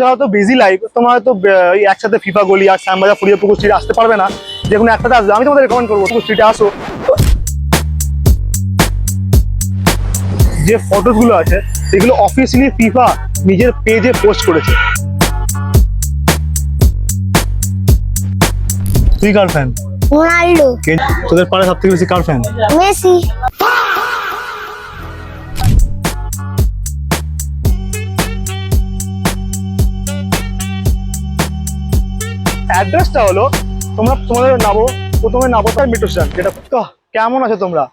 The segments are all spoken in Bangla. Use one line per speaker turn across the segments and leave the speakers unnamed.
যারা তো বিজি লাইফ, তোমার হয়তো এই একসাথে ফিফা গলি আর শ্যামবাজার ফুরিয়ে পুকুর স্ট্রিট আসতে পারবে না, যে কোনো একটাতে আসবে। আমি তোমাদের রেকমেন্ড করবো পুকুর স্ট্রিটে আসো। যে ফটোগুলো আছে সেগুলো অফিসিয়ালি ফিফা নিজের পেজে পোস্ট করেছে। তুই কার ফ্যান?
রোনাল্ডো।
তোদের পাড়ায় সব থেকে বেশি কার ফ্যান?
মেসি।
অ্যাড্রেসটা হলো তোমাদের প্রথমে নাবো মেট্রো স্টেশন। যেটা তো কেমন আছে তোমরা?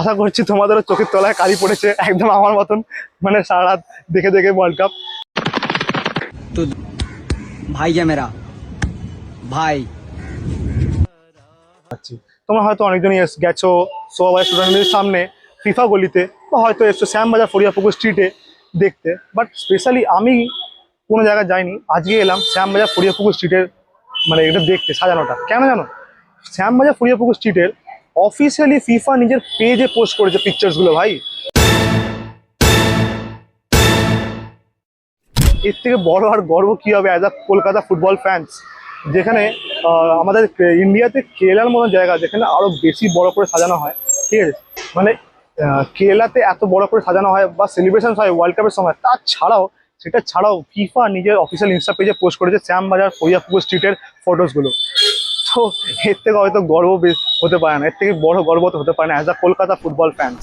আশা করছি তোমাদেরও চোখের তলায় কালি পড়েছে একদম আমার মতন, মানে সারা রাত দেখে দেখে ওয়ার্ল্ড কাপ।
तो भाई है मेरा भाई।
তোমরা হয়তো অনেকজনই গেছো সোহাবাজার স্টুডেন্টের সামনে ফিফা গলিতে, বা হয়তো এসছো শ্যামবাজার ফরিয়াপুকুর স্ট্রিটে দেখতে, বাট স্পেশালি আমি কোনো জায়গায় যাইনি, আজকে এলাম শ্যামবাজার ফরিয়াপুকুর স্ট্রিটের মানে এটা দেখতে সাজানোটা। কেন জানো? শ্যামবাজার ফরিয়াপুকুর স্ট্রিটের অফিসিয়ালি ফিফা নিজের পেজে পোস্ট করেছে পিকচার্সগুলো। ভাই, এর থেকে বড় আর গর্ব কি হবে as a Kolkata football fans, যেখানে আমাদের ইন্ডিয়াতে কেরালার মতো জায়গা যেখানে আরো বেশি বড় করে সাজানো হয়, ঠিক আছে? মানে কেরালাতে এত বড় করে সাজানো হয় বা সেলিব্রেশন হয় ওয়ার্ল্ড কাপের সময়, সেটা ছাড়াও ফিফা নিজের অফিসিয়াল ইনস্টা পেজে পোস্ট করেছে শ্যামবাজার ফরিয়াপুকুর স্ট্রিটের ফটোসগুলো। তো এর থেকে হয়তো গর্ব হতে পারে না, এর থেকে বড় গর্ব তো হতে পারে না as a Kolkata football fans.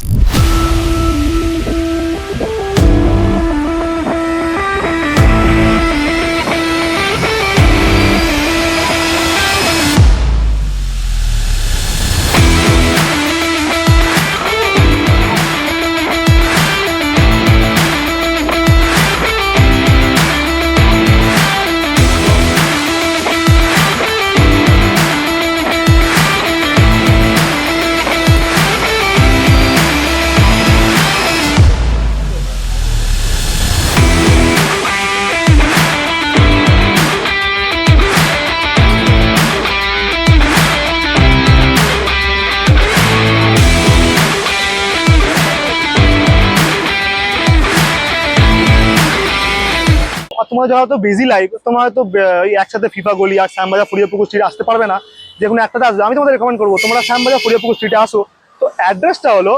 তোমার যারা তো বিজি লাইফ, তোমার হয়তো এই একসাথে ফিফা গলি আর শ্যামবাজার ফরিয়াপুকুর স্ট্রিট আসতে পারবে না, যে কোনো একটাতে আসবে। আমি তোমাদের রেকমেন্ড করবো তোমরা শ্যামবাজার ফরিয়াপুকুর স্ট্রিটে আসো। তো অ্যাড্রেসটা হলো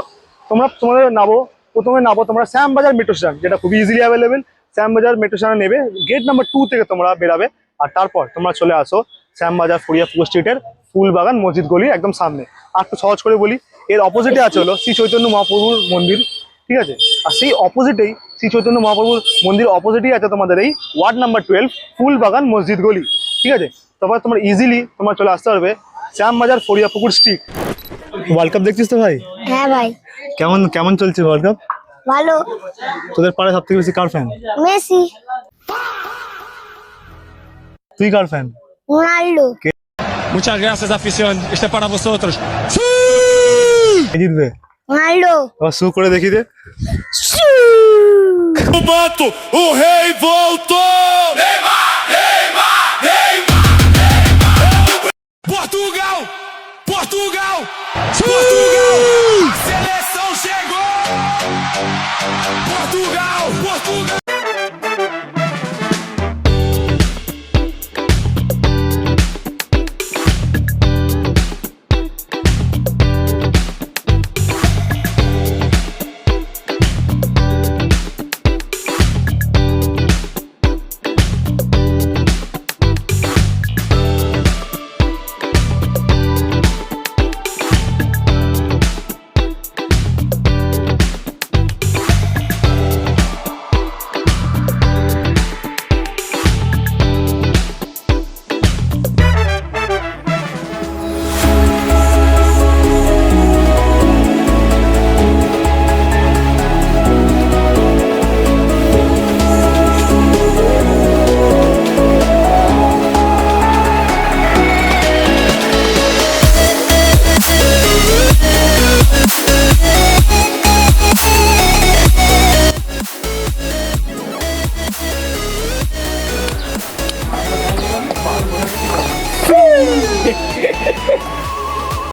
প্রথমে নাবো তোমরা শ্যামবাজার মেট্রো স্টেশন, যেটা খুবই ইজিলি অ্যাভেলেবেল। শ্যামবাজার মেট্রো স্টেশনে নেবে, গেট নাম্বার 2 থেকে তোমরা বেরাবে, আর তারপর তোমরা চলে আসো শ্যামবাজার ফরিয়াপুকুর স্ট্রিটের ফুলবাগান মসজিদ গলি একদম সামনে। আর একটু সহজ করে বলি, এর অপোজিটে আছে হলো শ্রী চৈতন্য মহাপ্রভুর মন্দির, ঠিক আছে? আর সেই অপোজিটেই শ্রী চৈতন্য মহাপ্রভুর মন্দির অপোজিটেই আছে তোমাদের এই ওয়ার্ড নাম্বার 12 ফুলবাগান মসজিদ গলি, ঠিক আছে? তারপর তোমরা ইজিলি চলে আসতে পারবে শ্যামবাজার ফরিয়াপুকুর স্ট্রিট। ওয়ার্ল্ড কাপ দেখছিস তো ভাই?
হ্যাঁ ভাই।
কেমন কেমন চলছে ওয়ার্ল্ড কাপ?
ভালো।
তোদের পাড়ায় সব থেকে বেশি কার ফ্যান?
মেসি।
তুই কার fan?
Ronaldo.
Muchas gracias, afición. Este es para vosotros.
কে জিতবে?
রোনাল্ডো।
আবার শু করে দেখি দে।
O rei voltou!